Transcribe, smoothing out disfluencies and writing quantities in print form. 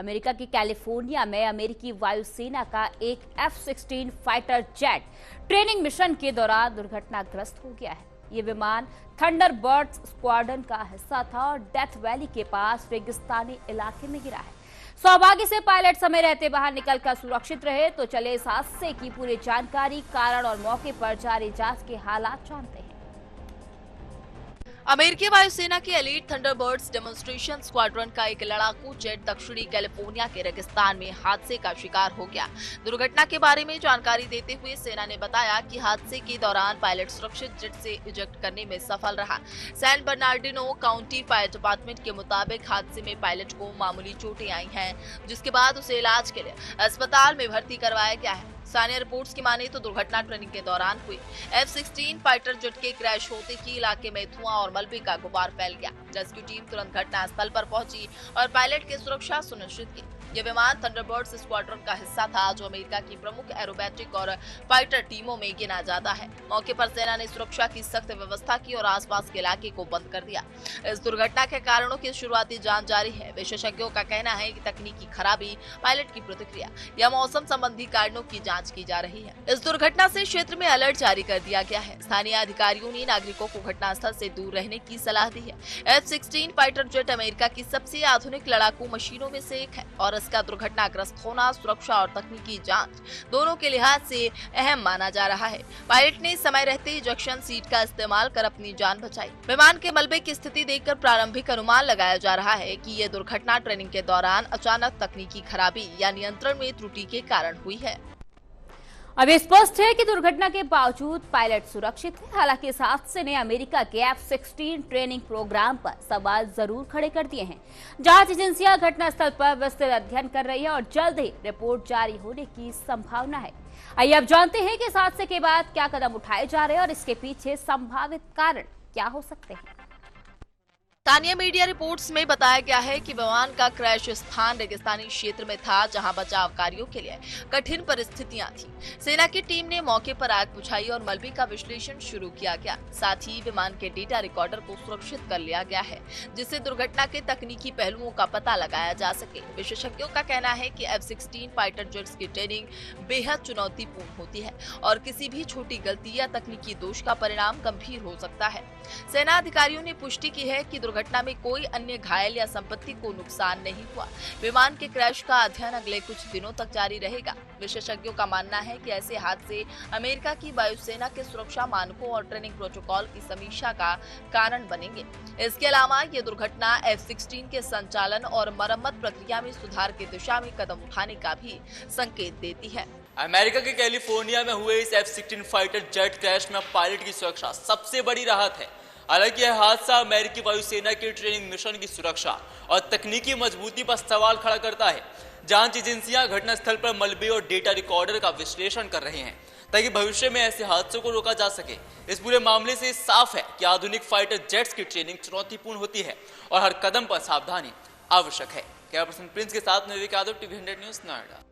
America के California में अमेरिकी वायुसेना का एक F-16 fighter jet training mission के दौरान दुर्घटनाग्रस्त हो गया है। ये विमान थंडरबर्ड स्क्वाड्रन का हिस्सा था और डेथ वैली के पास रेगिस्तानी इलाके में गिरा है। सौभाग्य से पायलट समय रहते बाहर निकलकर सुरक्षित रहे। तो चले इस हादसे की पूरी जानकारी, कारण और मौके पर जारी जांच के हालात जानते हैं। अमेरिकी वायुसेना की एलीट थंडरबर्ड्स डेमोन्स्ट्रेशन स्क्वाड्रन का एक लड़ाकू जेट दक्षिणी कैलिफोर्निया के रेगिस्तान में हादसे का शिकार हो गया। दुर्घटना के बारे में जानकारी देते हुए सेना ने बताया कि हादसे के दौरान पायलट सुरक्षित जेट से इजेक्ट करने में सफल रहा। San Bernardino County Fire Department के मुताबिक हादसे में पायलट को मामूली चोटें आई हैं, जिसके बाद उसे इलाज के लिए अस्पताल में भर्ती करवाया गया है। स्थानीय रिपोर्ट्स की माने तो दुर्घटना ट्रेनिंग के दौरान हुई। F-16 फाइटर जेट के क्रैश होते ही इलाके में धुआं और मलबे का गुबार फैल गया। रेस्क्यू टीम तुरंत घटना स्थल पर पहुंची और पायलट की सुरक्षा सुनिश्चित की। यह विमान थंडरबर्ड्स स्क्वाड्रन का हिस्सा था, जो अमेरिका की प्रमुख एरोबैटिक और फाइटर टीमों में गिना जाता है। मौके पर सेना ने सुरक्षा की सख्त व्यवस्था की और आसपास के इलाके को बंद कर दिया। इस दुर्घटना के कारणों की शुरुआती जांच जारी है। विशेषज्ञों का कहना है कि तकनीकी खराबी, पायलट की प्रतिक्रिया या मौसम संबंधी कारणों की जांच की जा रही है। इस दुर्घटना से क्षेत्र में अलर्ट जारी कर दिया गया है। स्थानीय अधिकारियों ने नागरिकों को घटनास्थल से दूर रहने की सलाह दी है। F-16 फाइटर जेट अमेरिका की सबसे आधुनिक लड़ाकू मशीनों में से एक है और इसका दुर्घटनाग्रस्त होना सुरक्षा और तकनीकी जांच दोनों के लिहाज से अहम माना जा रहा है। पायलट ने समय रहते इजेक्शन सीट का इस्तेमाल कर अपनी जान बचाई। विमान के मलबे की स्थिति देखकर प्रारंभिक अनुमान लगाया जा रहा है कि यह दुर्घटना ट्रेनिंग के दौरान अचानक तकनीकी खराबी या नियंत्रण में त्रुटि के कारण हुई है। अब स्पष्ट है कि दुर्घटना के बावजूद पायलट सुरक्षित है। हालांकि इस हादसे ने अमेरिका के F-16 ट्रेनिंग प्रोग्राम पर सवाल जरूर खड़े कर दिए हैं। जांच एजेंसियां घटनास्थल पर विस्तृत अध्ययन कर रही है और जल्द ही रिपोर्ट जारी होने की संभावना है। आइए अब जानते हैं कि इस हादसे के बाद क्या कदम उठाए जा रहे हैं और इसके पीछे संभावित कारण क्या हो सकते हैं। स्थानीय मीडिया रिपोर्ट्स में बताया गया है कि विमान का क्रैश स्थान रेगिस्तानी क्षेत्र में था, जहां बचाव कार्यों के लिए कठिन परिस्थितियां थी। सेना की टीम ने मौके पर आग बुझाई और मलबे का विश्लेषण शुरू किया गया। साथ ही विमान के डेटा रिकॉर्डर को सुरक्षित कर लिया गया है, जिससे दुर्घटना के तकनीकी पहलुओं का पता लगाया जा सके। विशेषज्ञों का कहना है कि F-16 फाइटर जेट्स की ट्रेनिंग बेहद चुनौतीपूर्ण होती है और किसी भी छोटी गलती या तकनीकी दोष का परिणाम गंभीर हो सकता है। सेना अधिकारियों ने पुष्टि की है कि दुर्घटना में कोई अन्य घायल या संपत्ति को नुकसान नहीं हुआ। विमान के क्रैश का अध्ययन अगले कुछ दिनों तक जारी रहेगा। विशेषज्ञों का मानना है कि ऐसे हादसे अमेरिका की वायुसेना के सुरक्षा मानकों और ट्रेनिंग प्रोटोकॉल की समीक्षा का कारण बनेंगे। इसके अलावा ये दुर्घटना F-16 के संचालन और मरम्मत प्रक्रिया में सुधार की दिशा में कदम उठाने का भी संकेत देती है। अमेरिका के कैलिफोर्निया में हुए इस F-16 फाइटर जेट क्रैश में पायलट की सुरक्षा सबसे बड़ी राहत है। हालांकि यह हादसा अमेरिकी वायुसेना के ट्रेनिंग मिशन की सुरक्षा और तकनीकी मजबूती पर सवाल खड़ा करता है। जांच एजेंसियां घटनास्थल पर मलबे और डेटा रिकॉर्डर का विश्लेषण कर रहे हैं, ताकि भविष्य में ऐसे हादसों को रोका जा सके। इस पूरे मामले से साफ है कि आधुनिक फाइटर जेट्स की ट्रेनिंग चुनौतीपूर्ण होती है और हर कदम पर सावधानी आवश्यक है। कैमरा पर्सन प्रिंस के साथ में विवेक यादव, TV 100 न्यूज, नोएडा।